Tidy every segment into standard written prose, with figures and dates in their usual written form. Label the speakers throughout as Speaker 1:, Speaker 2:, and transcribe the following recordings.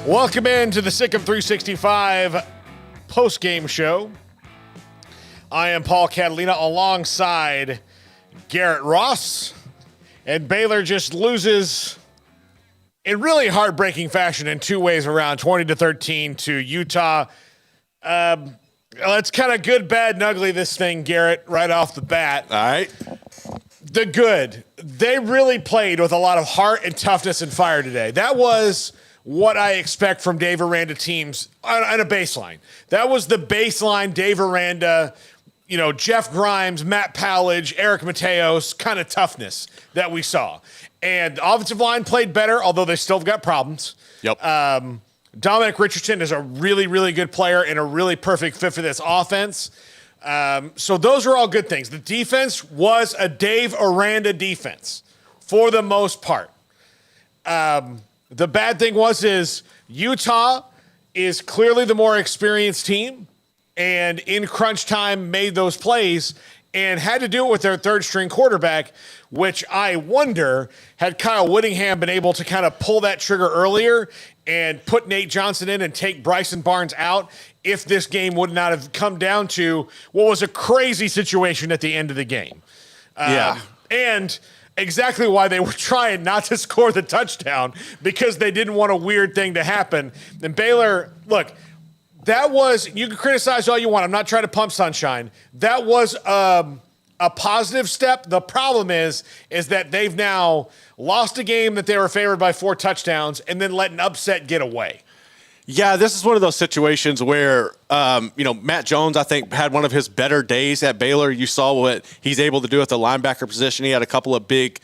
Speaker 1: Welcome into the Sick of 365 post-game show. I am Paul Catalina alongside Garrett Ross, and Baylor just loses in really heartbreaking fashion in two ways around, 20-13 to Utah. Let's kind of good, bad, and ugly this thing, Garrett, right off the bat.
Speaker 2: All right.
Speaker 1: The good. They really played with a lot of heart and toughness and fire today. That was what I expect from Dave Aranda teams on a baseline. That was the baseline Dave Aranda, Jeff Grimes, Matt Powledge, Eric Mateos kind of toughness that we saw. And the offensive line played better, although they still got problems.
Speaker 2: Yep.
Speaker 1: Dominic Richardson is a really, really good player and a really perfect fit for this offense. So those are all good things. The defense was a Dave Aranda defense for the most part. The bad thing is Utah is clearly the more experienced team, and in crunch time made those plays and had to do it with their third-string quarterback, which I wonder, had Kyle Whittingham been able to kind of pull that trigger earlier and put Nate Johnson in and take Bryson Barnes out, if this game would not have come down to what was a crazy situation at the end of the game. And exactly why they were trying not to score the touchdown, because they didn't want a weird thing to happen. And Baylor, look, that was, you can criticize all you want. I'm not trying to pump sunshine. That was a positive step. The problem is that they've now lost a game that they were favored by 4 touchdowns and then let an upset get away.
Speaker 2: Yeah, this is one of those situations where, Matt Jones, I think, had one of his better days at Baylor. You saw what he's able to do at the linebacker position. He had a couple of big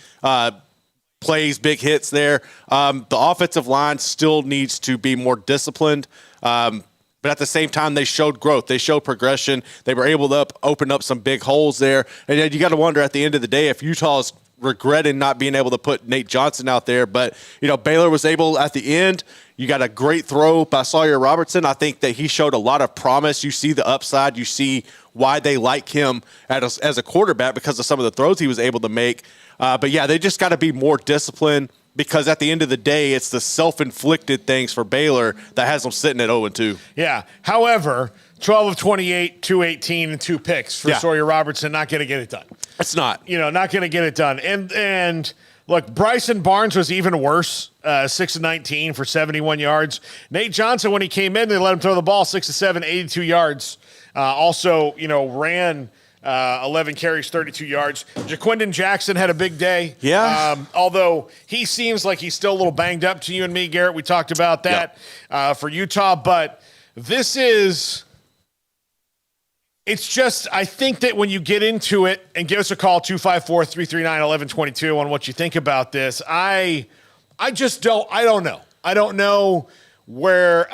Speaker 2: plays, big hits there. The offensive line still needs to be more disciplined. But at the same time, they showed growth. They showed progression. They were able to open up some big holes there. And then you got to wonder at the end of the day if Utah's regretting not being able to put Nate Johnson out there. But, Baylor was able at the end. You got a great throw by Sawyer Robertson. I think that he showed a lot of promise. You see the upside. You see why they like him as a quarterback because of some of the throws he was able to make. But, yeah, they just got to be more disciplined, because at the end of the day, it's the self-inflicted things for Baylor that has them sitting at 0-2.
Speaker 1: Yeah. However, 12 of 28, 218, and 2 picks for Sawyer Robertson. Not going to get it done.
Speaker 2: It's not.
Speaker 1: Not going to get it done. And look, Bryson Barnes was even worse, 6 of 19 for 71 yards. Nate Johnson, when he came in, they let him throw the ball 6 of 7, 82 yards. Also, ran 11 carries, 32 yards. Jaquindon Jackson had a big day.
Speaker 2: Yeah.
Speaker 1: Although he seems like he's still a little banged up to you and me, Garrett. We talked about that for Utah. But this is – it's just – I think that when you get into it, and give us a call, 254-339-1122 on what you think about this, I just don't – I don't know. I don't know where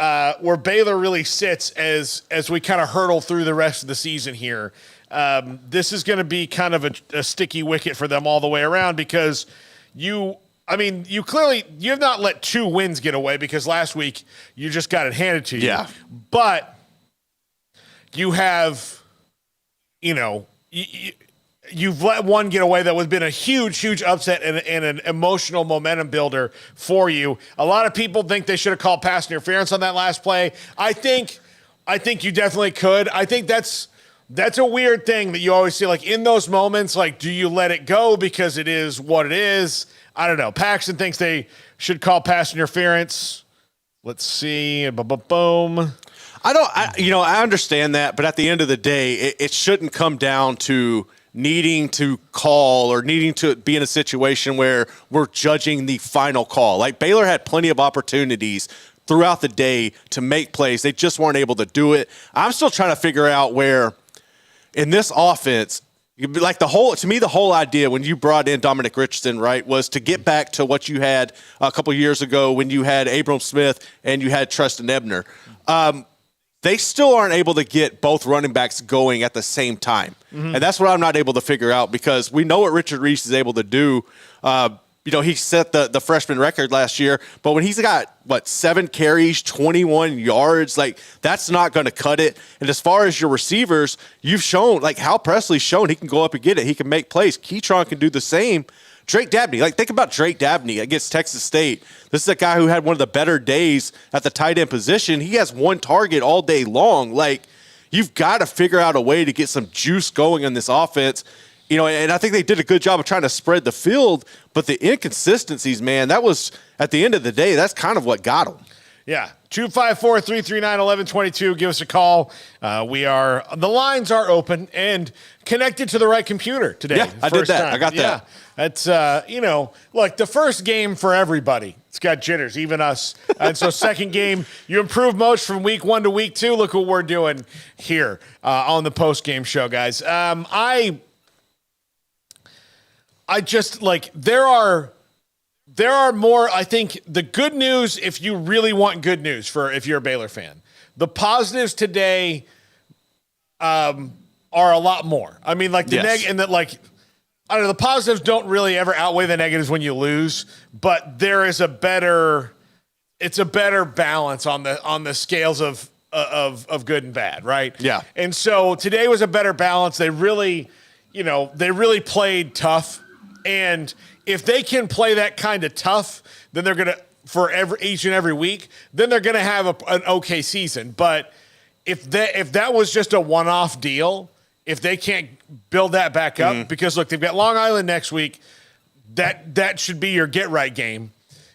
Speaker 1: Baylor really sits as we kind of hurdle through the rest of the season here. This is going to be kind of a sticky wicket for them all the way around, because you have not let 2 wins get away, because last week you just got it handed to you.
Speaker 2: Yeah.
Speaker 1: But you have, you've let one get away that would have been a huge, huge upset and an emotional momentum builder for you. A lot of people think they should have called pass interference on that last play. I think you definitely could. I think that's a weird thing that you always see, like in those moments, like, do you let it go because it is what it is? I don't know. Paxton thinks they should call pass interference. Let's see. Boom.
Speaker 2: I understand that, but at the end of the day, it shouldn't come down to needing to call or needing to be in a situation where we're judging the final call. Like, Baylor had plenty of opportunities throughout the day to make plays. They just weren't able to do it. I'm still trying to figure out where in this offense, like the whole idea when you brought in Dominic Richardson, right, was to get back to what you had a couple years ago when you had Abram Smith and you had Treston Ebner. They still aren't able to get both running backs going at the same time. Mm-hmm. And that's what I'm not able to figure out, because we know what Richard Reese is able to do. He set the freshman record last year, but when he's got, 7 carries, 21 yards, that's not going to cut it. And as far as your receivers, you've shown, Hal Presley's shown he can go up and get it. He can make plays. Keytron can do the same. Drake Dabney. Like, think about Drake Dabney against Texas State. This is a guy who had one of the better days at the tight end position. He has one target all day long. Like, you've got to figure out a way to get some juice going in this offense. And I think they did a good job of trying to spread the field, but the inconsistencies, man, that was, at the end of the day, that's kind of what got them.
Speaker 1: Yeah. 254-339-1122. Give us a call. The lines are open and connected to the right computer today.
Speaker 2: Yeah, I did that.
Speaker 1: Time.
Speaker 2: I got that.
Speaker 1: That's, look, the first game for everybody, it's got jitters, even us. And so second game, you improve most from week 1 to week 2. Look what we're doing here on the post-game show, guys. I just, like, there are more, I think, the good news, if you really want good news if you're a Baylor fan. The positives today are a lot more. I mean, like, the the positives don't really ever outweigh the negatives when you lose, but there is a better balance on the scales of good and bad, right?
Speaker 2: Yeah.
Speaker 1: And so today was a better balance. They really played tough. And if they can play that kind of tough, then they're going to, for each and every week, then they're going to have an okay season. But if that was just a one-off deal, if they can't build that back up, because look, they've got Long Island next week, that should be your get right game.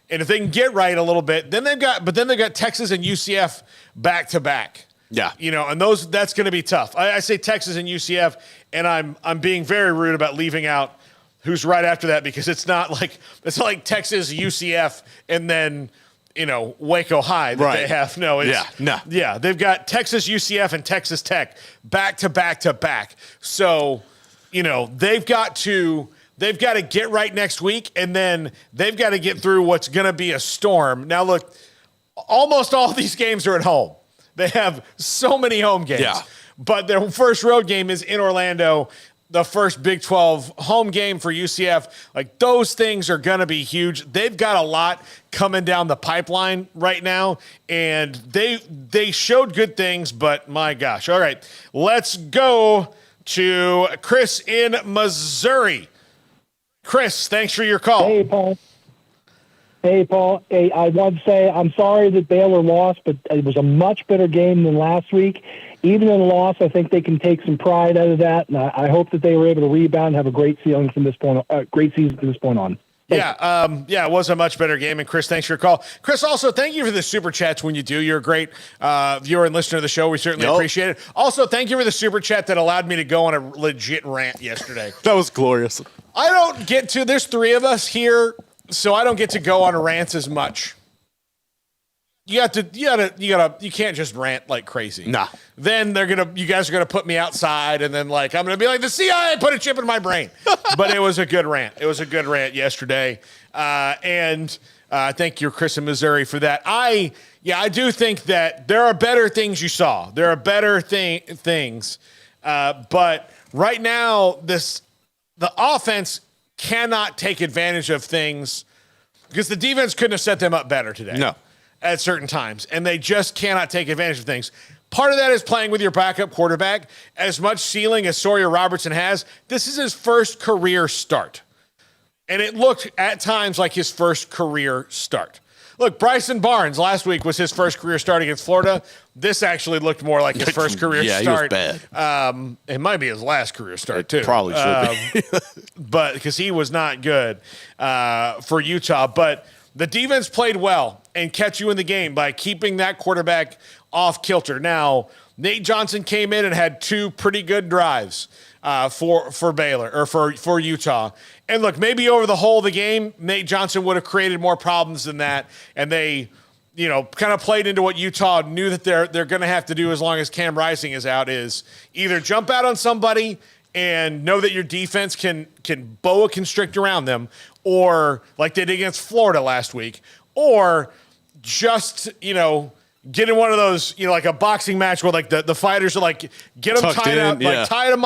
Speaker 1: And if they can get right a little bit, then they've got Texas and UCF back to back.
Speaker 2: Yeah.
Speaker 1: And that's going to be tough. I say Texas and UCF, and I'm being very rude about leaving out who's right after that, because it's not like Texas, UCF, and then Waco High that they have. No, they've got Texas, UCF, and Texas Tech back to back to back. So they've got to get right next week, and then they've got to get through what's going to be a storm. Now look, almost all these games are at home. They have so many home games, but their first road game is in Orlando. The first Big 12 home game for UCF, like, those things are going to be huge. They've got a lot coming down the pipeline right now, and they showed good things, but my gosh. All right, let's go to Chris in Missouri. Chris, thanks for your call.
Speaker 3: Hey, Paul. Hey, I want to say I'm sorry that Baylor lost, but it was a much better game than last week. Even in a loss, I think they can take some pride out of that, and I hope that they were able to rebound and have a great season from this point on. Great season from this point on.
Speaker 1: It was a much better game. And Chris, thanks for your call. Chris, also, thank you for the super chats when you do. You're a great viewer and listener of the show. We certainly appreciate it. Also, thank you for the super chat that allowed me to go on a legit rant yesterday.
Speaker 2: That was glorious.
Speaker 1: There's 3 of us here, so I don't get to go on rants as much. You can't just rant like crazy.
Speaker 2: Nah.
Speaker 1: Then you guys are gonna put me outside, and then I'm gonna be like, the CIA put a chip in my brain. But it was a good rant. It was a good rant yesterday. And thank you, Chris in Missouri, for that. I do think that there are better things you saw. There are better things. But right now, the offense cannot take advantage of things because the defense couldn't have set them up better today.
Speaker 2: No.
Speaker 1: At certain times, and they just cannot take advantage of things. Part of that is playing with your backup quarterback. As much ceiling as Sawyer Robertson has, this is his first career start. And it looked at times like his first career start. Look, Bryson Barnes last week was his first career start against Florida. This actually looked more like his first career start.
Speaker 2: He was bad.
Speaker 1: It might be his last career start, too.
Speaker 2: Probably should be.
Speaker 1: But because he was not good for Utah. But the defense played well and kept you in the game by keeping that quarterback off kilter. Now, Nate Johnson came in and had 2 pretty good drives for Baylor or for Utah. And look, maybe over the whole of the game, Nate Johnson would have created more problems than that. And they, kind of played into what Utah knew that they're going to have to do as long as Cam Rising is out, is either jump out on somebody and know that your defense can boa constrict around them, or like they did against Florida last week, or just, get in one of those, like a boxing match where like the fighters are like, get them tied up, like tie them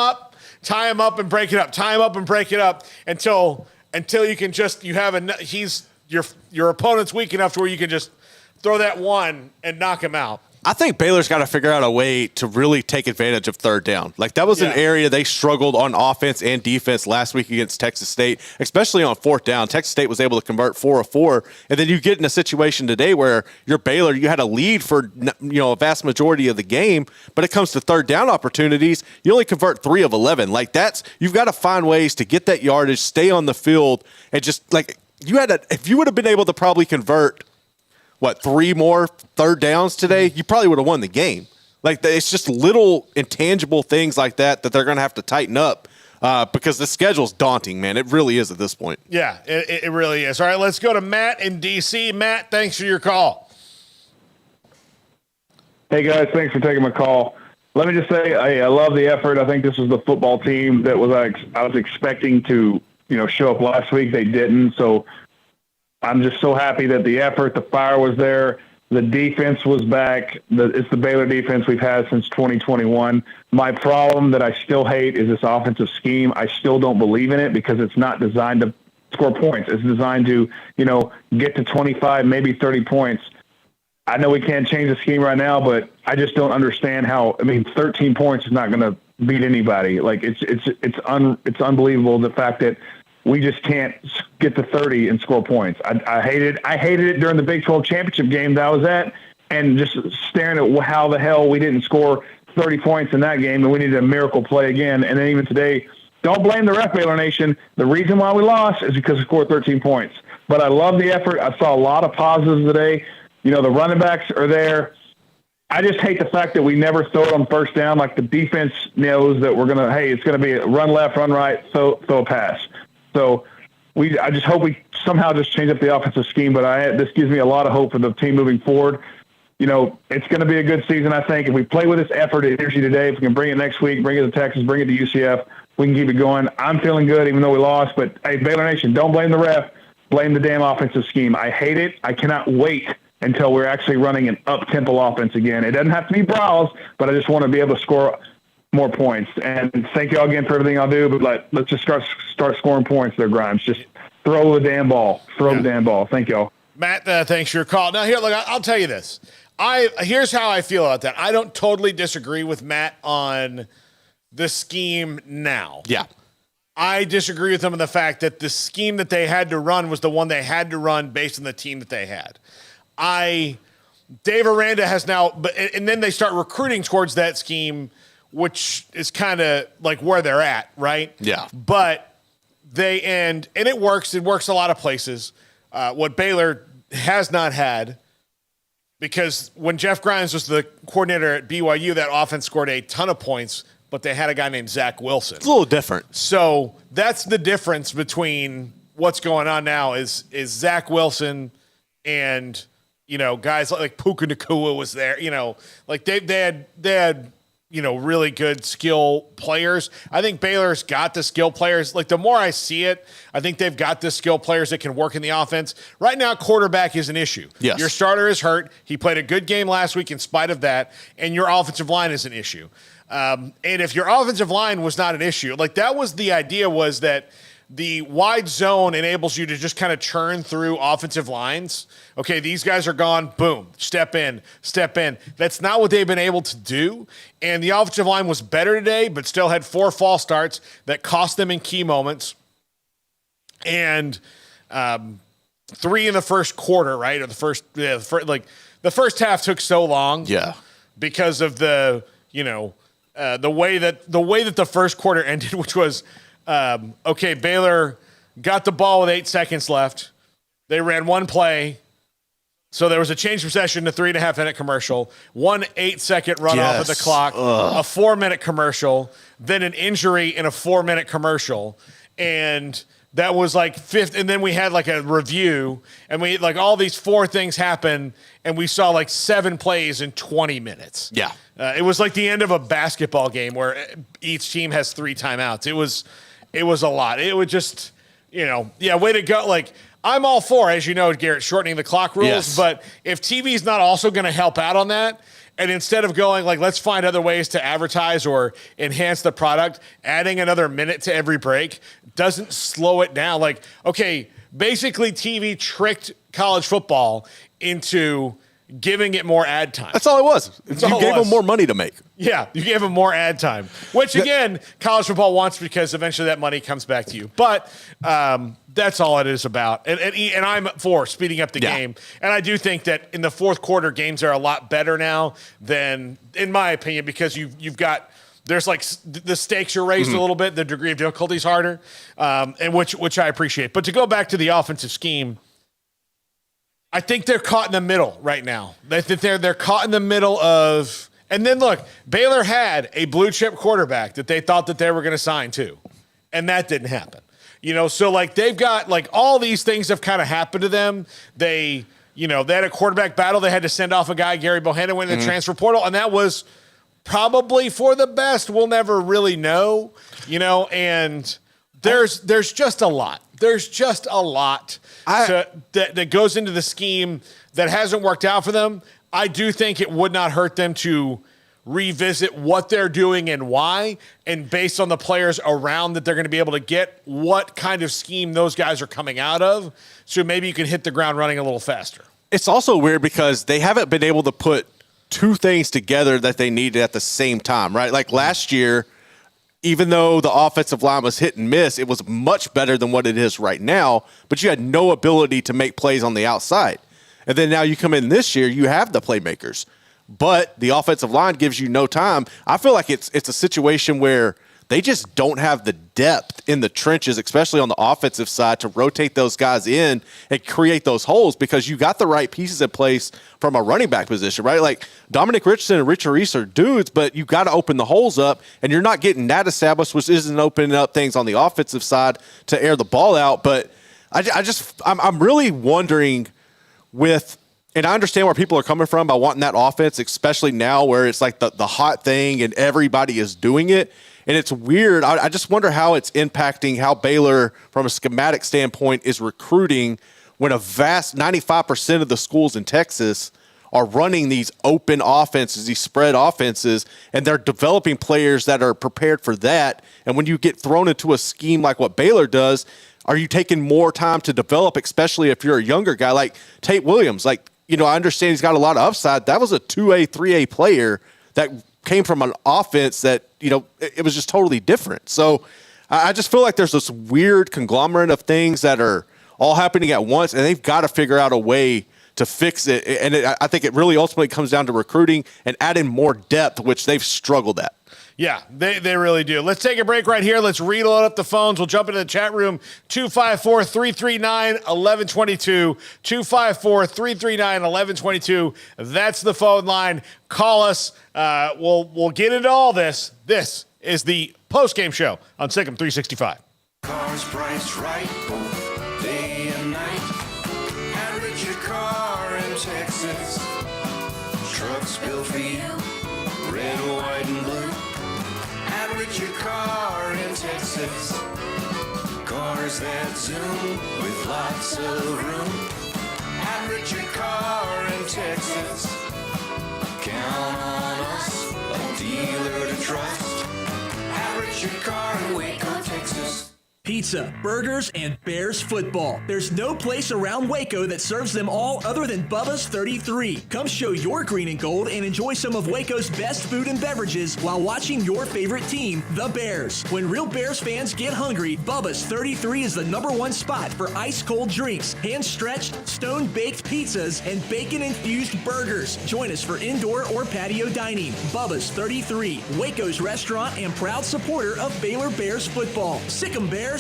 Speaker 1: up and break it up, tie them up and break it up until you can just, your opponent's weak enough to where you can just throw that one and knock him out.
Speaker 2: I think Baylor's got to figure out a way to really take advantage of third down. Like, that was an area they struggled on offense and defense last week against Texas State, especially on fourth down. Texas State was able to convert 4 of 4, and then you get in a situation today where you're Baylor, you had a lead for a vast majority of the game, but it comes to third down opportunities, you only convert 3 of 11. Like, you've got to find ways to get that yardage, stay on the field, and just like if you would have been able to probably convert 3 more third downs today, you probably would have won the game. Like, it's just little intangible things like that they're going to have to tighten up because the schedule's daunting, man. It really is at this point.
Speaker 1: Yeah, it really is. All right, let's go to Matt in D.C. Matt, thanks for your call.
Speaker 4: Hey, guys, thanks for taking my call. Let me just say I love the effort. I think this was the football team that I was expecting to show up last week. They didn't, so I'm just so happy that the effort, the fire was there. The defense was back. It's the Baylor defense we've had since 2021. My problem that I still hate is this offensive scheme. I still don't believe in it because it's not designed to score points. It's designed to, get to 25, maybe 30 points. I know we can't change the scheme right now, but I just don't understand how. 13 points is not going to beat anybody. Like, it's unbelievable, the fact that we just can't get to 30 and score points. I hated it during the Big 12 championship game that I was at, and just staring at how the hell we didn't score 30 points in that game, and we needed a miracle play again. And then even today, don't blame the ref, Baylor Nation. The reason why we lost is because we scored 13 points. But I love the effort. I saw a lot of positives today. The running backs are there. I just hate the fact that we never throw it on first down. Like, the defense knows that it's going to be a run left, run right, throw a pass. So I just hope we somehow just change up the offensive scheme, but this gives me a lot of hope for the team moving forward. It's going to be a good season, I think. If we play with this effort and energy today, if we can bring it next week, bring it to Texas, bring it to UCF, we can keep it going. I'm feeling good even though we lost, but hey, Baylor Nation, don't blame the ref. Blame the damn offensive scheme. I hate it. I cannot wait until we're actually running an up-tempo offense again. It doesn't have to be brawls, but I just want to be able to score more points. And thank you all again for everything I'll do, but let's just start scoring points there, Grimes. Just throw the damn ball. The damn ball. Thank y'all.
Speaker 1: Matt, thanks for your call. Now, here, look, I'll tell you this. Here's how I feel about that. I don't totally disagree with Matt on the scheme now.
Speaker 2: Yeah.
Speaker 1: I disagree with him on the fact that the scheme that they had to run was the one they had to run based on the team that they had. Dave Aranda has now, and then they start recruiting towards that scheme, which is kind of like where they're at, right?
Speaker 2: Yeah.
Speaker 1: But and it works. It works a lot of places. What Baylor has not had, because when Jeff Grimes was the coordinator at BYU, that offense scored a ton of points, but they had a guy named Zach Wilson.
Speaker 2: It's a little different.
Speaker 1: So that's the difference between what's going on now is Zach Wilson and, guys like Puka Nacua was there, like they had really good skill players. I think Baylor's got the skill players. Like, the more I see it, I think they've got the skill players that can work in the offense. Right now, quarterback is an issue.
Speaker 2: Yes.
Speaker 1: Your starter is hurt. He played a good game last week in spite of that, and your offensive line is an issue. And if your offensive line was not an issue, like, that was the idea, was that the wide zone enables you to just kind of churn through offensive lines. Okay, these guys are gone. Boom. Step in. That's not what they've been able to do. And the offensive line was better today, but still had 4 false starts that cost them in key moments. And 3 in the first quarter, right? Or the first half took so long.
Speaker 2: Yeah.
Speaker 1: Because of the way that the first quarter ended, which was, Baylor got the ball with 8 seconds left. They ran one play. So there was a change of possession to 3.5-minute commercial, 1 8-second run off of the clock, a 4-minute commercial, then an injury in a 4-minute commercial. And that was like fifth. And then we had like a review, and we like all these 4 things happen, and we saw like 7 plays in 20 minutes.
Speaker 2: Yeah.
Speaker 1: It was like the end of a basketball game where each team has 3 timeouts. It was a lot. It would just, way to go. Like, I'm all for, as you know, Garrett, shortening the clock rules.
Speaker 2: Yes.
Speaker 1: But if TV's not also going to help out on that, and instead of going like, let's find other ways to advertise or enhance the product, adding another minute to every break doesn't slow it down. Like, okay, basically TV tricked college football into giving it more ad time.
Speaker 2: That's all it was. You
Speaker 1: all it
Speaker 2: gave
Speaker 1: was.
Speaker 2: them more money to make.
Speaker 1: Yeah, you gave them more ad time, which again, college football wants because eventually that money comes back to you. But that's all it is about. And I'm for speeding up the game. And I do think that in the fourth quarter, games are a lot better now than, in my opinion, because you've got there's like the stakes are raised a little bit, the degree of difficulty is harder, and which I appreciate. But to go back to the offensive scheme, I think they're caught in the middle right now. They're caught in the middle of, and then look, Baylor had a blue chip quarterback that they thought that they were going to sign to, and that didn't happen. So like they've got like all these things have kind of happened to them. They had a quarterback battle. They had to send off a guy, Gary Bohannon, went in the transfer portal, and that was probably for the best. We'll never really know, and there's just a lot. There's just a lot that goes into the scheme that hasn't worked out for them. I do think it would not hurt them to revisit what they're doing and why, and based on the players around that they're going to be able to get, what kind of scheme those guys are coming out of, so maybe you can hit the ground running a little faster.
Speaker 2: It's also weird because they haven't been able to put two things together that they needed at the same time, right? Like last year, even though the offensive line was hit and miss, it was much better than what it is right now, but you had no ability to make plays on the outside. And then now you come in this year, you have the playmakers, but the offensive line gives you no time. I feel like it's a situation where they just don't have the depth in the trenches, especially on the offensive side, to rotate those guys in and create those holes, because you got the right pieces in place from a running back position, right? Like Dominic Richardson and Richard Reese are dudes, but you got to open the holes up, and you're not getting that established, which isn't opening up things on the offensive side to air the ball out. But I'm really wondering and I understand where people are coming from by wanting that offense, especially now where it's like the hot thing and everybody is doing it. And it's weird. I just wonder how it's impacting how Baylor, from a schematic standpoint, is recruiting when a vast 95% of the schools in Texas are running these open offenses, these spread offenses, and they're developing players that are prepared for that. And when you get thrown into a scheme like what Baylor does, are you taking more time to develop, especially if you're a younger guy like Tate Williams? Like, I understand he's got a lot of upside. That was a 2A, 3A player that came from an offense that, it was just totally different. So I just feel like there's this weird conglomerate of things that are all happening at once, and they've got to figure out a way to fix it. And I think it really ultimately comes down to recruiting and adding more depth, which they've struggled at.
Speaker 1: Yeah, they really do. Let's take a break right here. Let's reload up the phones. We'll jump into the chat room. 254-339-1122. 254-339-1122. That's the phone line. Call us. We'll get into all this. This is the Postgame Show on Sikkim 365.
Speaker 5: Cars priced right both day and night. Average your car in Texas. Trucks built for you, red, white, and blue. Average your car in Texas. Cars that zoom with lots of room. Average your car in Texas. Count on us, a dealer to trust. Average your car in Waco, Texas.
Speaker 6: Pizza, burgers, and Bears football. There's no place around Waco that serves them all other than Bubba's 33. Come show your green and gold and enjoy some of Waco's best food and beverages while watching your favorite team, the Bears. When real Bears fans get hungry, Bubba's 33 is the #1 spot for ice-cold drinks, hand-stretched, stone-baked pizzas, and bacon-infused burgers. Join us for indoor or patio dining. Bubba's 33, Waco's restaurant and proud supporter of Baylor Bears football. Sick 'em, Bears.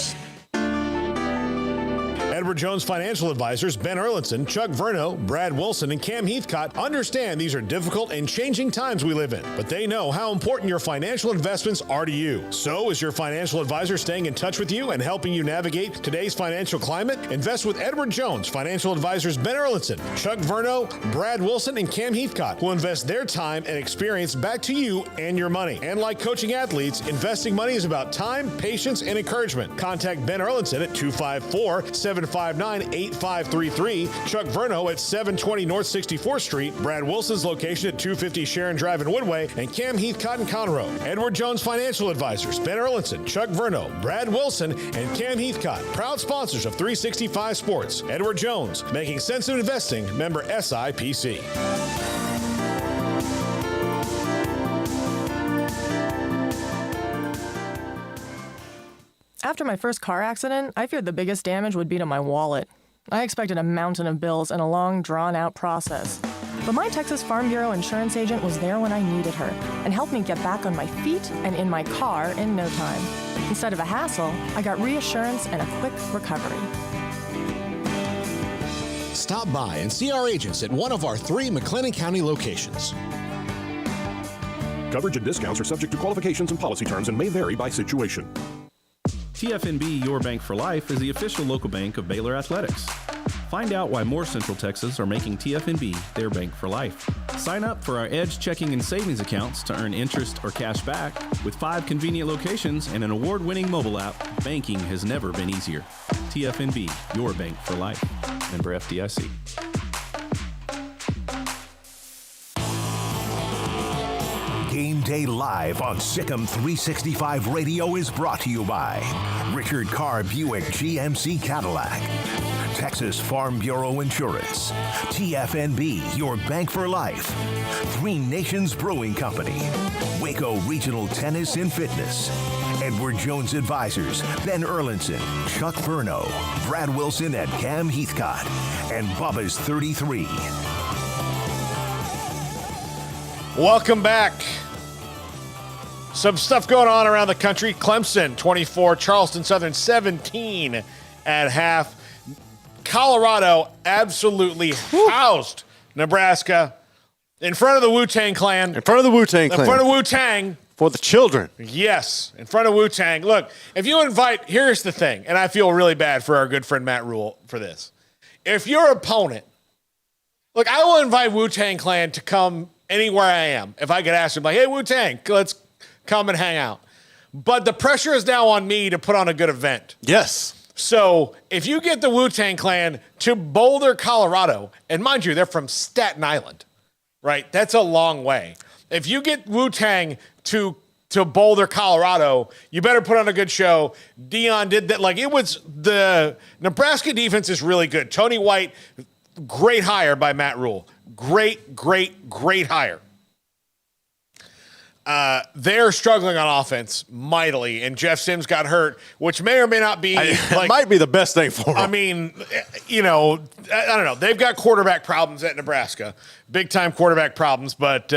Speaker 1: Edward Jones Financial Advisors Ben Erlinson, Chuck Verno, Brad Wilson, and Cam Heathcott understand these are difficult and changing times we live in, but they know how important your financial investments are to you. So is your financial advisor staying in touch with you and helping you navigate today's financial climate? Invest with Edward Jones Financial Advisors Ben Erlinson, Chuck Verno, Brad Wilson, and Cam Heathcott, who invest their time and experience back to you and your money. And like coaching athletes, investing money is about time, patience, and encouragement. Contact Ben Erlinson at 254-755 759-8533. Chuck Verno at 720 North 64th Street. Brad Wilson's location at 250 Sharon Drive in Woodway. And Cam Heathcott in Conroe. Edward Jones Financial Advisors. Ben Erlinson, Chuck Verno, Brad Wilson, and Cam Heathcott. Proud sponsors of 365 Sports. Edward Jones, making sense in investing. Member SIPC.
Speaker 7: After my first car accident, I feared the biggest damage would be to my wallet. I expected a mountain of bills and a long, drawn-out process. But my Texas Farm Bureau insurance agent was there when I needed her and helped me get back on my feet and in my car in no time. Instead of a hassle, I got reassurance and a quick recovery.
Speaker 8: Stop by and see our agents at one of our 3 McLennan County locations.
Speaker 9: Coverage and discounts are subject to qualifications and policy terms and may vary by situation.
Speaker 10: TFNB Your Bank for Life is the official local bank of Baylor Athletics. Find out why more Central Texas are making TFNB their bank for life. Sign up for our Edge checking and savings accounts to earn interest or cash back. With 5 convenient locations and an award-winning mobile app, banking has never been easier. TFNB Your Bank for Life. Member FDIC.
Speaker 11: Game Day Live on Sikkim 365 Radio is brought to you by Richard Carr Buick GMC Cadillac, Texas Farm Bureau Insurance, TFNB, Your Bank for Life, 3 Nations Brewing Company, Waco Regional Tennis and Fitness, Edward Jones Advisors, Ben Erlinson, Chuck Verno, Brad Wilson, and Cam Heathcott, and Bubba's 33.
Speaker 1: Welcome back. Some stuff going on around the country. Clemson 24, Charleston Southern 17 at half. Colorado absolutely housed Nebraska in front of the Wu-Tang Clan.
Speaker 2: In front of the Wu-Tang Clan.
Speaker 1: In front of Wu-Tang.
Speaker 2: For the children.
Speaker 1: Yes, in front of Wu-Tang. Look, if you invite, here's the thing, and I feel really bad for our good friend Matt Rule for this. If your opponent, look, I will invite Wu-Tang Clan to come anywhere I am. If I could ask them, like, hey, Wu-Tang, let's come and hang out. But the pressure is now on me to put on a good event.
Speaker 2: Yes.
Speaker 1: So if you get the Wu-Tang Clan to Boulder, Colorado, and mind you, they're from Staten Island, right? That's a long way. If you get Wu-Tang to Boulder, Colorado, you better put on a good show. Dion did that. Like, it was the Nebraska defense is really good. Tony White, great hire by Matt Rule. Great hire. They're struggling on offense mightily, and Jeff Sims got hurt, which may or may not be.
Speaker 2: It might be the best thing for him.
Speaker 1: I mean, you know, I don't know. They've got quarterback problems at Nebraska, big-time quarterback problems. But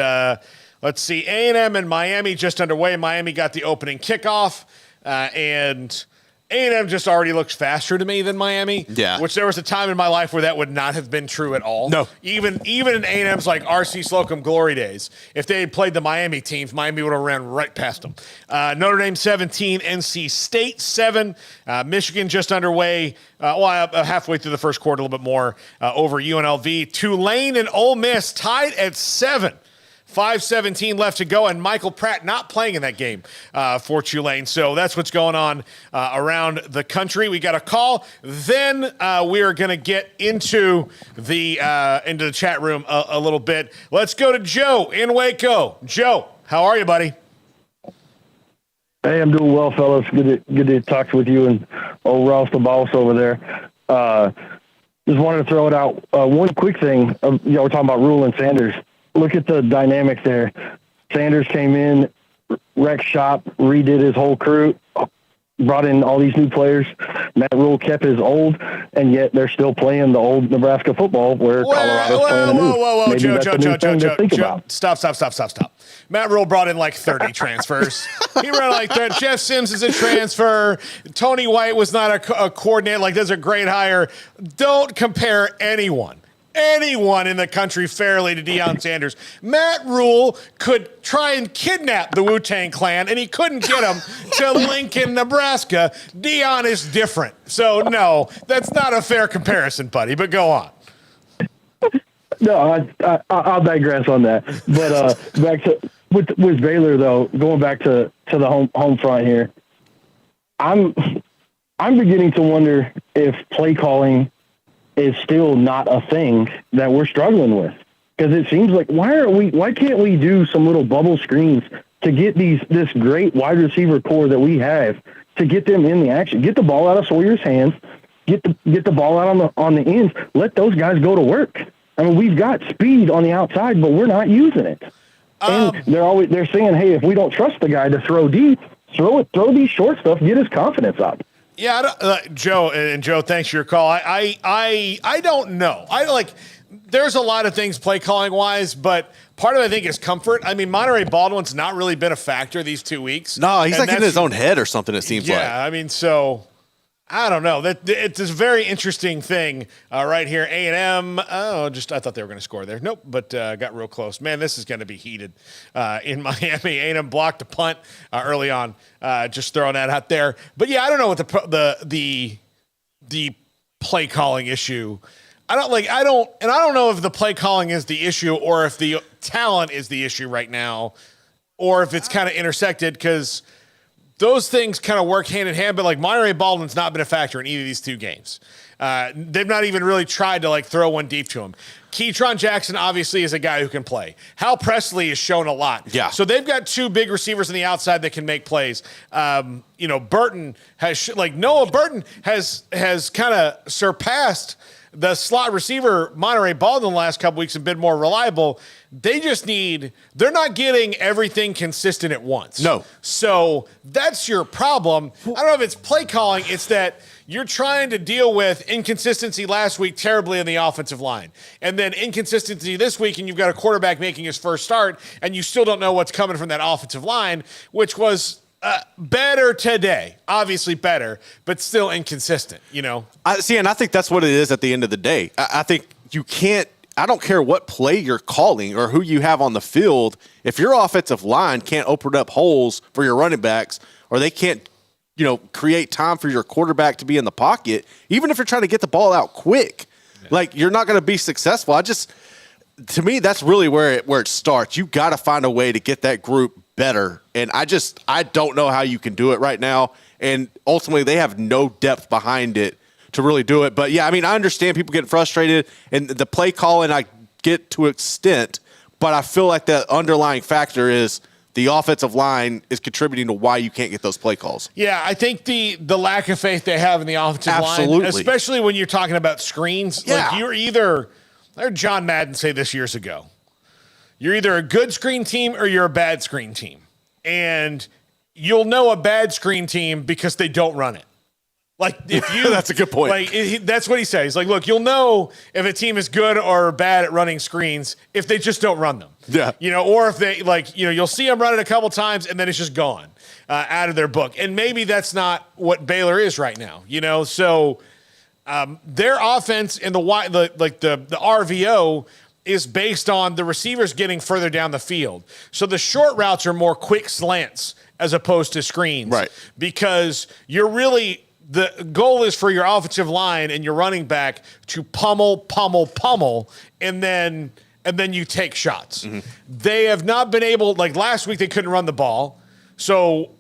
Speaker 1: let's see, A&M and Miami just underway. Miami got the opening kickoff, and A&M just already looks faster to me than Miami.
Speaker 2: Yeah.
Speaker 1: Which there was a time in my life where that would not have been true at all.
Speaker 2: No.
Speaker 1: Even in A&M's like R.C. Slocum glory days, if they had played the Miami teams, Miami would have ran right past them. Notre Dame 17, NC State 7. Michigan just underway, halfway through the first quarter, a little bit more over UNLV. Tulane and Ole Miss tied at 7. 5:17 left to go, and Michael Pratt not playing in that game for Tulane. So that's what's going on around the country. We got a call. Then we are going to get into the chat room a little bit. Let's go to Joe in Waco. Joe, how are you, buddy?
Speaker 3: Hey, I'm doing well, fellas. Good to talk with you and old Ross the boss over there. Just wanted to throw it out. One quick thing. We're talking about Rule and Sanders. Look at the dynamic there. Sanders came in, wrecked shop, redid his whole crew, brought in all these new players. Matt Rule kept his old, and yet they're still playing the old Nebraska football where Colorado's playing the new.
Speaker 1: Whoa, Joe. Stop. Matt Rule brought in like 30 transfers. He ran like that. Jeff Sims is a transfer. Tony White was not a coordinator. Like, that's a great hire. Don't compare anyone in the country fairly to Deion Sanders. Matt Rule could try and kidnap the Wu-Tang Clan, and he couldn't get them to Lincoln, Nebraska. Deion is different. So, no, that's not a fair comparison, buddy, but go on.
Speaker 3: No, I'll digress on that. But back to with Baylor, though, going back to the home front here, I'm I'm beginning to wonder if play calling is still not a thing that we're struggling with. Because it seems like why can't we do some little bubble screens to get this great wide receiver core that we have, to get them in the action, get the ball out of Sawyer's hands, get the ball out on the ends, let those guys go to work. I mean, we've got speed on the outside, but we're not using it. And they're saying, hey, if we don't trust the guy to throw deep, throw these short stuff, get his confidence up.
Speaker 1: Yeah, Joe, thanks for your call. I don't know. There's a lot of things play calling wise, but part of it I think is comfort. I mean, Monterey Baldwin's not really been a factor these 2 weeks.
Speaker 2: No, he's like in his own head or something, it seems like.
Speaker 1: Yeah, I mean, so I don't know. It's a very interesting thing right here. A&M, I thought they were going to score there. Nope, but got real close. Man, this is going to be heated in Miami. A&M blocked a punt early on, just throwing that out there. But yeah, I don't know what the play calling issue. I don't know if the play calling is the issue or if the talent is the issue right now, or if it's kind of intersected, because those things kind of work hand in hand. But like Monterey Baldwin's not been a factor in either of these two games. They've not even really tried to throw one deep to him. Keytron Jackson obviously is a guy who can play. Hal Presley has shown a lot.
Speaker 2: Yeah.
Speaker 1: So they've got two big receivers on the outside that can make plays. Burton has Noah Burton has kind of surpassed the slot receiver Monterey Baldwin the last couple weeks and been more reliable. They're not getting everything consistent at once.
Speaker 2: No.
Speaker 1: So that's your problem. I don't know if it's play calling. It's that you're trying to deal with inconsistency last week terribly in the offensive line. And then inconsistency this week, and you've got a quarterback making his first start, and you still don't know what's coming from that offensive line, which was better today. Obviously better, but still inconsistent, and
Speaker 2: I think that's what it is at the end of the day. I think you can't, I don't care what play you're calling or who you have on the field. If your offensive line can't open up holes for your running backs, or they can't, create time for your quarterback to be in the pocket, even if you're trying to get the ball out quick, you're not going to be successful. To me, that's really where it starts. You got to find a way to get that group better. And I don't know how you can do it right now. And ultimately, they have no depth behind it to really do it. But yeah, I mean, I understand people getting frustrated, and the play calling I get to an extent, but I feel like the underlying factor is the offensive line is contributing to why you can't get those play calls.
Speaker 1: Yeah, I think the lack of faith they have in the offensive line, especially when you're talking about screens, you're either, I heard John Madden say this years ago, you're either a good screen team or you're a bad screen team. And you'll know a bad screen team because they don't run it.
Speaker 2: That's a good point.
Speaker 1: That's what he says. Look, you'll know if a team is good or bad at running screens if they just don't run them.
Speaker 2: Yeah.
Speaker 1: Or if they you'll see them run it a couple times and then it's just gone out of their book. And maybe that's not what Baylor is right now. So their offense in the RVO is based on the receivers getting further down the field. So the short routes are more quick slants as opposed to screens.
Speaker 2: Right.
Speaker 1: Because the goal is for your offensive line and your running back to pummel, and then you take shots. Mm-hmm. They have not been able, last week they couldn't run the ball, so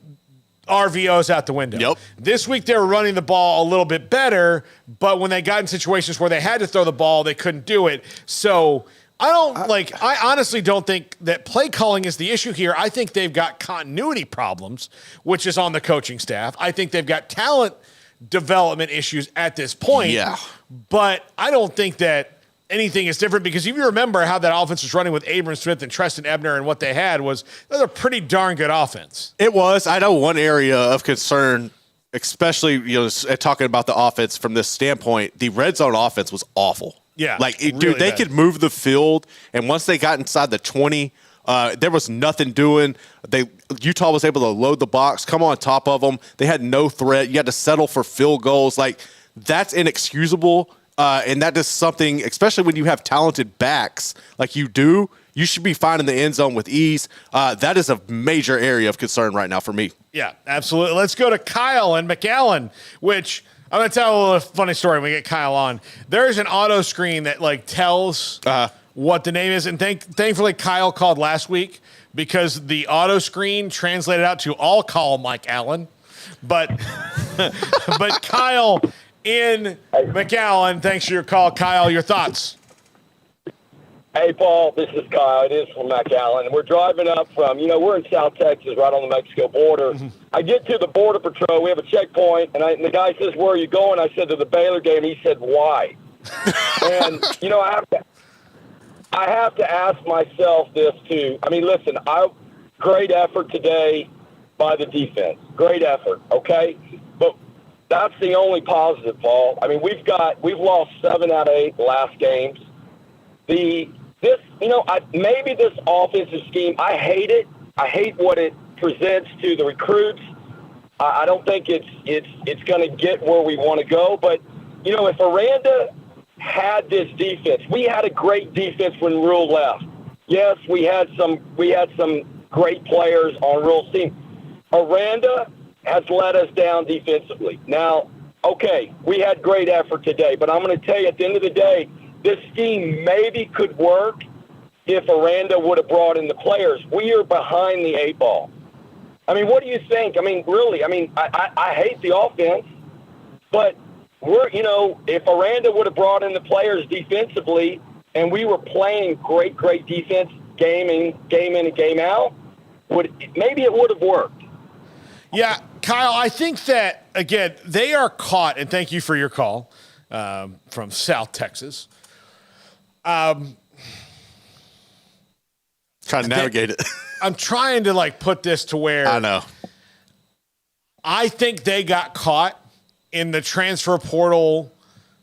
Speaker 1: RVO's out the window.
Speaker 2: Yep.
Speaker 1: This week they were running the ball a little bit better, but when they got in situations where they had to throw the ball, they couldn't do it. So I honestly don't think that play calling is the issue here. I think they've got continuity problems, which is on the coaching staff. I think they've got talent development issues at this point.
Speaker 2: Yeah.
Speaker 1: But I don't think that anything is different, because if you remember how that offense was running with Abram Smith and Treston Ebner, and what they had was a pretty darn good offense.
Speaker 2: It was. I know one area of concern, especially talking about the offense from this standpoint, the red zone offense was awful.
Speaker 1: Yeah.
Speaker 2: They could move the field, and once they got inside the 20, there was nothing doing. Utah was able to load the box, come on top of them. They had no threat. You had to settle for field goals. That's inexcusable. And that is something, especially when you have talented backs like you do, you should be finding the end zone with ease. That is a major area of concern right now for me.
Speaker 1: Yeah, absolutely. Let's go to Kyle and McAllen, which I'm going to tell a little funny story when we get Kyle on. There is an auto screen that tells what the name is. And thankfully Kyle called last week, because the auto screen translated out to "I'll call Mike Allen." But But Kyle in McAllen, thanks for your call. Kyle, your thoughts?
Speaker 12: Hey, Paul, this is Kyle. It is from McAllen. We're driving up from, we're in South Texas, right on the Mexico border. I get to the Border Patrol. We have a checkpoint, and the guy says, where are you going? I said, to the Baylor game. He said, why? And, I have to ask myself this, too. I mean, listen, great effort today by the defense. Great effort, okay? But that's the only positive, Paul. I mean, we've lost 7 out of 8 last games. Maybe this offensive scheme, I hate it. I hate what it presents to the recruits. I don't think it's going to get where we want to go. But, if Aranda had this defense, we had a great defense when Rule left. Yes, we had some great players on Rule's team. Aranda has let us down defensively. Now, okay, we had great effort today, but I'm going to tell you at the end of the day, this scheme maybe could work if Aranda would have brought in the players. We are behind the 8 ball. I mean, what do you think? I mean, really, I hate the offense, but if Aranda would have brought in the players defensively and we were playing great defense game in and game out, maybe it would have worked.
Speaker 1: Yeah, Kyle, I think that, again, they are caught, and thank you for your call from South Texas.
Speaker 2: Trying to navigate it.
Speaker 1: I'm trying to put this to where
Speaker 2: I know.
Speaker 1: I think they got caught in the transfer portal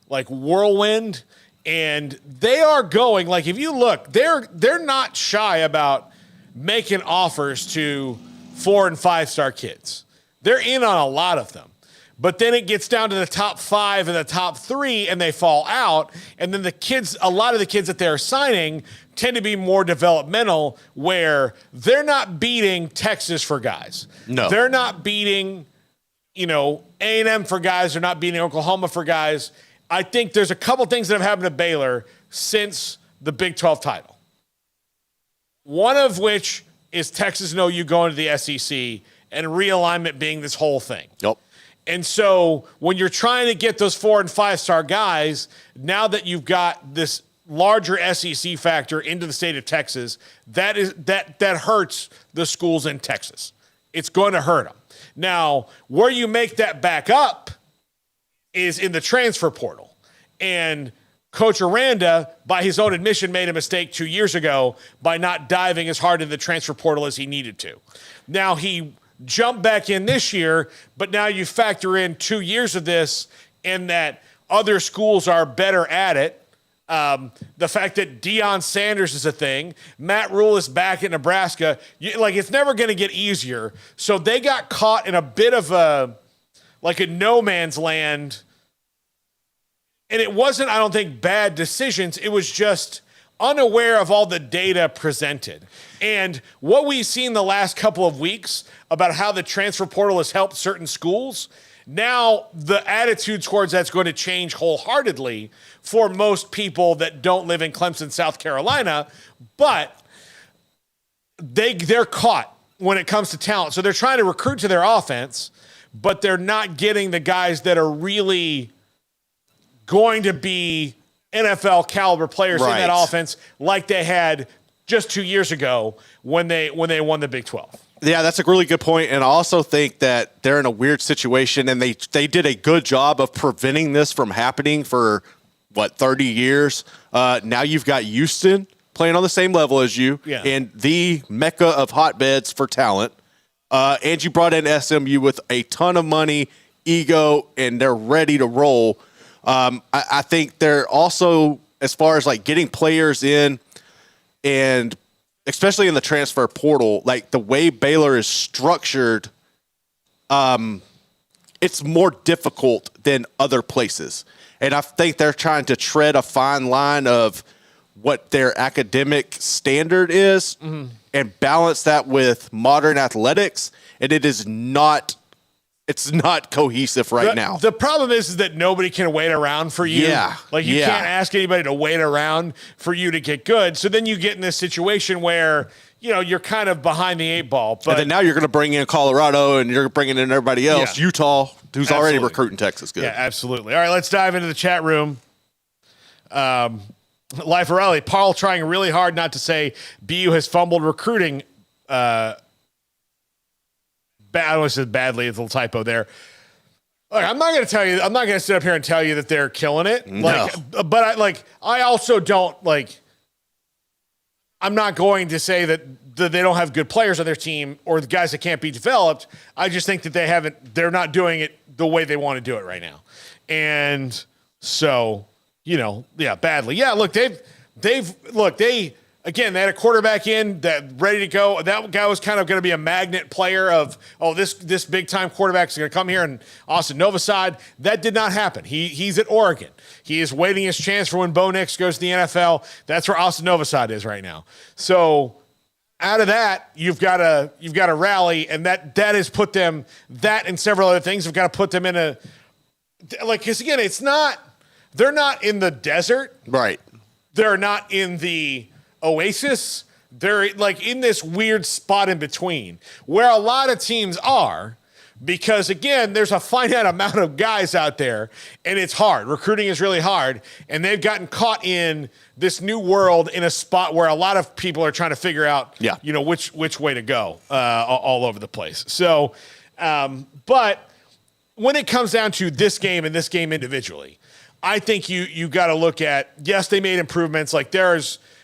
Speaker 1: whirlwind, and they are going if you look, they're not shy about making offers to 4- and 5-star kids. They're in on a lot of them. But then it gets down to the top 5 and the top 3, and they fall out. And then a lot of the kids that they're signing tend to be more developmental, where they're not beating Texas for guys.
Speaker 2: No.
Speaker 1: They're not beating, A&M for guys. They're not beating Oklahoma for guys. I think there's a couple things that have happened to Baylor since the Big 12 title. One of which is Texas and OU going to the SEC and realignment being this whole thing.
Speaker 2: Yep.
Speaker 1: And so when you're trying to get those 4- and 5-star guys, now that you've got this larger SEC factor into the state of Texas, that hurts the schools in Texas. It's going to hurt them. Now, where you make that back up is in the transfer portal. And Coach Aranda, by his own admission, made a mistake 2 years ago by not diving as hard in the transfer portal as he needed to. Now he jumped back in this year, but now you factor in 2 years of this and that other schools are better at it. The fact that Deion Sanders is a thing, Matt Rule is back in Nebraska. It's never going to get easier. So they got caught in a bit of a no man's land. And it wasn't, I don't think, bad decisions. It was just unaware of all the data presented. And what we've seen the last couple of weeks about how the transfer portal has helped certain schools, now the attitude towards that's going to change wholeheartedly for most people that don't live in Clemson, South Carolina, but they're caught when it comes to talent. So they're trying to recruit to their offense, but they're not getting the guys that are really going to be NFL caliber players in that offense like they had just 2 years ago when they won the Big 12.
Speaker 2: Yeah, that's a really good point. And I also think that they're in a weird situation, and they did a good job of preventing this from happening for, 30 years. Now you've got Houston playing on the same level as you and the mecca of hotbeds for talent. And you brought in SMU with a ton of money, ego, and they're ready to roll. I think they're also, as far as getting players in, and especially in the transfer portal, the way Baylor is structured, it's more difficult than other places. And I think they're trying to tread a fine line of what their academic standard is and balance that with modern athletics. And it's not cohesive now.
Speaker 1: The problem is that nobody can wait around for you.
Speaker 2: Yeah.
Speaker 1: You can't ask anybody to wait around for you to get good. So then you get in this situation where, you're kind of behind the 8 ball. But
Speaker 2: and then now you're going to bring in Colorado and you're bringing in everybody else, Utah, who's already recruiting Texas good.
Speaker 1: Yeah, absolutely. All right, let's dive into the chat room. Life Rally, Paul trying really hard not to say BU has fumbled recruiting. I don't want to say badly. It's a little typo there. Look, I'm not going to tell you. I'm not going to sit up here and tell you that they're killing it.
Speaker 2: No.
Speaker 1: But I also don't I'm not going to say that they don't have good players on their team or the guys that can't be developed. I just think that they're not doing it the way they want to do it right now. And so, badly. Yeah, look, they had a quarterback in that ready to go. That guy was kind of going to be a magnet player of, this big time quarterback is going to come here in Austin Novosad. That did not happen. He's at Oregon. He is waiting his chance for when Bo Nix goes to the NFL. That's where Austin Novosad is right now. So out of that, you've got to rally, and that has put them, that and several other things have got to put them in because again, they're not in the desert.
Speaker 2: Right.
Speaker 1: They're not in the oasis. They're in this weird spot in between where a lot of teams are, because again, there's a finite amount of guys out there and it's hard. Recruiting is really hard, and they've gotten caught in this new world in a spot where a lot of people are trying to figure out, which way to go all over the place. So, but when it comes down to this game and this game individually, I think you got to look at, yes, they made improvements.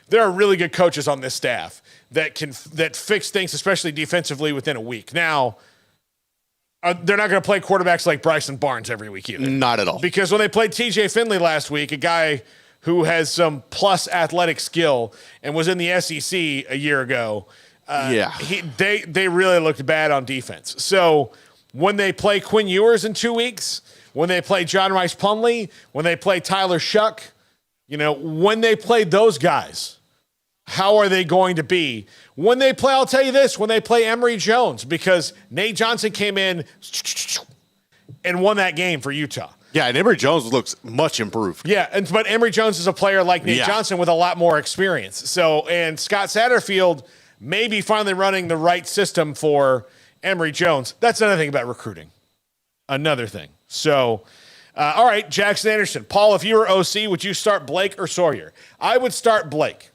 Speaker 1: There are really good coaches on this staff that fix things, especially defensively, within a week. Now, they're not going to play quarterbacks like Bryson Barnes every week either.
Speaker 2: Not at all.
Speaker 1: Because when they played TJ Finley last week, a guy who has some plus athletic skill and was in the SEC a year ago, they really looked bad on defense. So when they play Quinn Ewers in 2 weeks, when they play John Rice Plumlee, when they play Tyler Shuck, when they play those guys, how are they going to be? When they play, I'll tell you this, when they play Emory Jones, because Nate Johnson came in and won that game for Utah.
Speaker 2: Yeah, and Emory Jones looks much improved.
Speaker 1: Yeah, but Emory Jones is a player like Nate Johnson with a lot more experience. So, and Scott Satterfield may be finally running the right system for Emory Jones. That's another thing about recruiting. Another thing. So, all right, Jackson Anderson. Paul, if you were OC, would you start Blake or Sawyer? I would start Blake.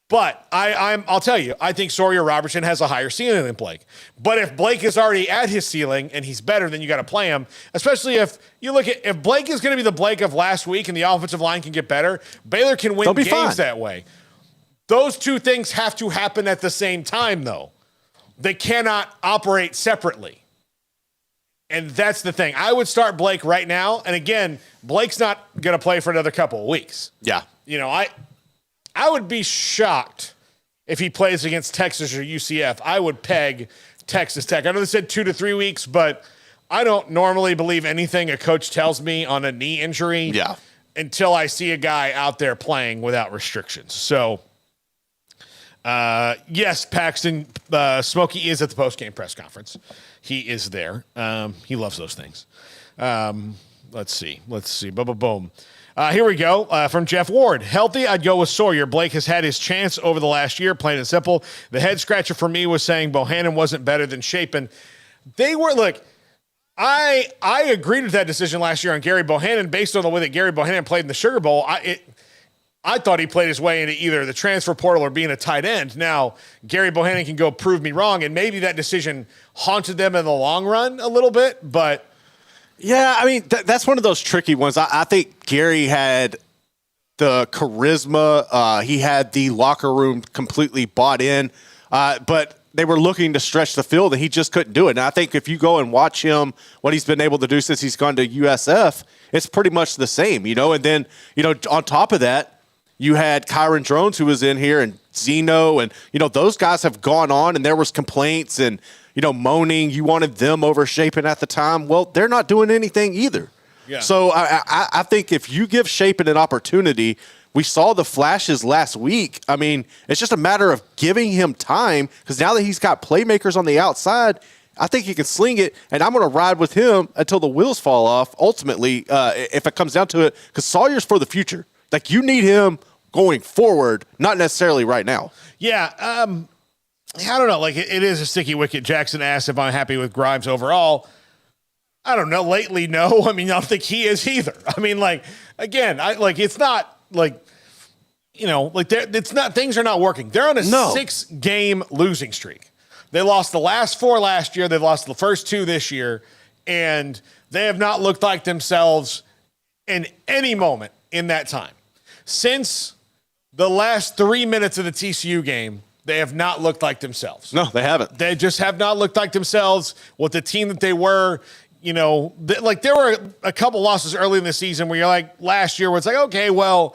Speaker 1: But I'll tell you, I think Sawyer Robertson has a higher ceiling than Blake. But if Blake is already at his ceiling and he's better, then you got to play him. Especially if you look at, if Blake is going to be the Blake of last week and the offensive line can get better, Baylor can win games that way. Those two things have to happen at the same time, though. They cannot operate separately. And that's the thing. I would start Blake right now. And again, Blake's not going to play for another couple of weeks.
Speaker 2: Yeah.
Speaker 1: I would be shocked if he plays against Texas or UCF. I would peg Texas Tech. I know they said 2 to 3 weeks, but I don't normally believe anything a coach tells me on a knee injury until I see a guy out there playing without restrictions. So, yes, Paxton, Smokey is at the postgame press conference. He is there. He loves those things. Let's see. Boom. Here we go. From Jeff Ward. Healthy, I'd go with Sawyer. Blake has had his chance over the last year, plain and simple. The head scratcher for me was saying Bohannon wasn't better than Shapen. They were, look, I agreed with that decision last year on Gary Bohannon based on the way that Gary Bohannon played in the Sugar Bowl. I thought he played his way into either the transfer portal or being a tight end. Now, Gary Bohannon can go prove me wrong, and maybe that decision haunted them in the long run a little bit, but...
Speaker 2: Yeah, I mean, that's one of those tricky ones. I think Gary had the charisma. He had the locker room completely bought in, but they were looking to stretch the field, and he just couldn't do it. And I think if you go and watch him, what he's been able to do since he's gone to USF, it's pretty much the same, And then, on top of that, you had Kyron Drones who was in here, and Zeno, and, those guys have gone on, and there was complaints and, moaning. You wanted them over Shapen at the time. Well, they're not doing anything either.
Speaker 1: Yeah.
Speaker 2: So I think if you give Shapen an opportunity, we saw the flashes last week. I mean, it's just a matter of giving him time, because now that he's got playmakers on the outside, I think he can sling it, and I'm going to ride with him until the wheels fall off, ultimately, if it comes down to it, because Sawyer's for the future. Like, you need him going forward, not necessarily right now.
Speaker 1: Yeah, I don't know. Like, it is a sticky wicket. Jackson asked if I'm happy with Grimes overall. I don't know. Lately, no. I mean, I don't think he is either. I mean, like, again, it's not like, it's not, things are not working. They're on a 6-game losing streak. They lost the last 4 last year. They've lost the first 2 this year, and they have not looked like themselves in any moment in that time. Since the last 3 minutes of the TCU game, they have not looked like themselves.
Speaker 2: No, they haven't.
Speaker 1: They just have not looked like themselves with the team that they were. There were a couple losses early in the season where you're like, last year where it's like, okay, well,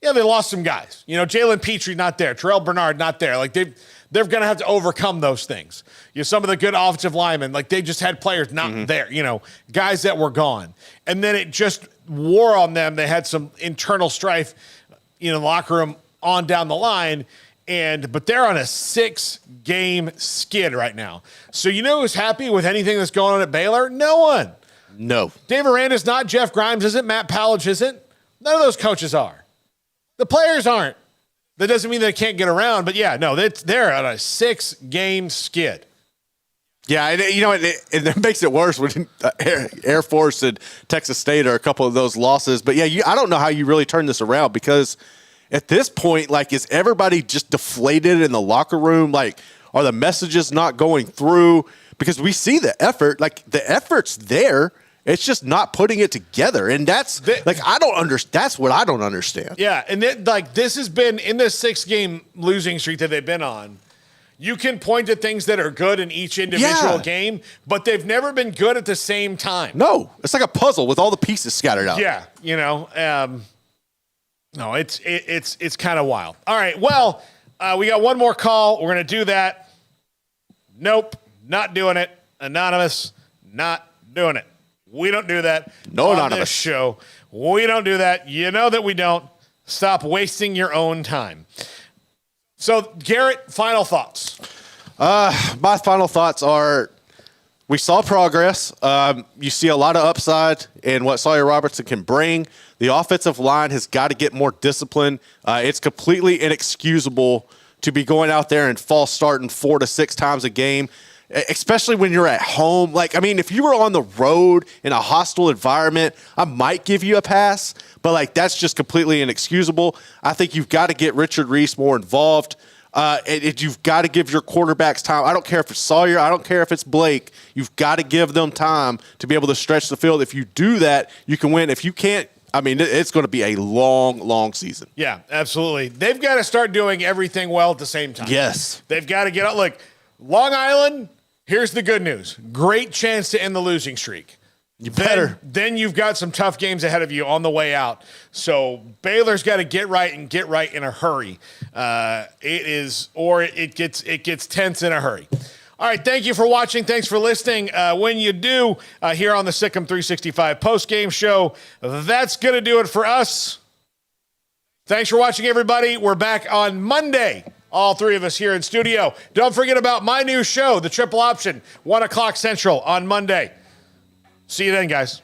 Speaker 1: yeah, they lost some guys. Jalen Petrie not there, Terrell Bernard not there. Like they're going to have to overcome those things. Some of the good offensive linemen, like they just had players not there. Guys that were gone, and then it just wore on them. They had some internal strife, in the locker room on down the line. But they're on a 6-game skid right now. So who's happy with anything that's going on at Baylor? No one.
Speaker 2: No. Dave
Speaker 1: Aranda's not. Jeff Grimes isn't. Matt Powledge isn't. None of those coaches are. The players aren't. That doesn't mean they can't get around. But they're on a 6-game skid.
Speaker 2: Yeah, and it makes it worse when Air Force and Texas State are a couple of those losses. But I don't know how you really turn this around because at this point, is everybody just deflated in the locker room? Like, are the messages not going through? Because we see the effort. Like, the effort's there. It's just not putting it together. And that's, I don't understand. That's what I don't understand.
Speaker 1: Yeah, and this has been, in this 6-game losing streak that they've been on, you can point to things that are good in each individual game, but they've never been good at the same time.
Speaker 2: No, it's like a puzzle with all the pieces scattered out.
Speaker 1: Yeah, no, it's kind of wild. All right, well, we got one more call. We're going to do that. Nope, not doing it. Anonymous, not doing it. We don't do that.
Speaker 2: No
Speaker 1: on
Speaker 2: anonymous
Speaker 1: this show. We don't do that. You know that we don't. Stop wasting your own time. So, Garrett, final thoughts.
Speaker 2: My final thoughts are we saw progress. You see a lot of upside in what Sawyer Robertson can bring. The offensive line has got to get more discipline. It's completely inexcusable to be going out there and false starting 4 to 6 times a game, especially when you're at home. If you were on the road in a hostile environment, I might give you a pass, but that's just completely inexcusable. I think you've got to get Richard Reese more involved. You've got to give your quarterbacks time. I don't care if it's Sawyer. I don't care if it's Blake. You've got to give them time to be able to stretch the field. If you do that, you can win. If you can't, it's going to be a long, long season.
Speaker 1: Yeah, absolutely. They've got to start doing everything well at the same time.
Speaker 2: Yes.
Speaker 1: They've got to get out. Look, Long Island, here's the good news. Great chance to end the losing streak.
Speaker 2: You better.
Speaker 1: Then you've got some tough games ahead of you on the way out. So Baylor's got to get right in a hurry. It gets tense in a hurry. All right, thank you for watching. Thanks for listening. When you do, here on the Sikkim 365 post-game show, that's going to do it for us. Thanks for watching, everybody. We're back on Monday, all 3 of us here in studio. Don't forget about my new show, The Triple Option, 1 o'clock Central on Monday. See you then, guys.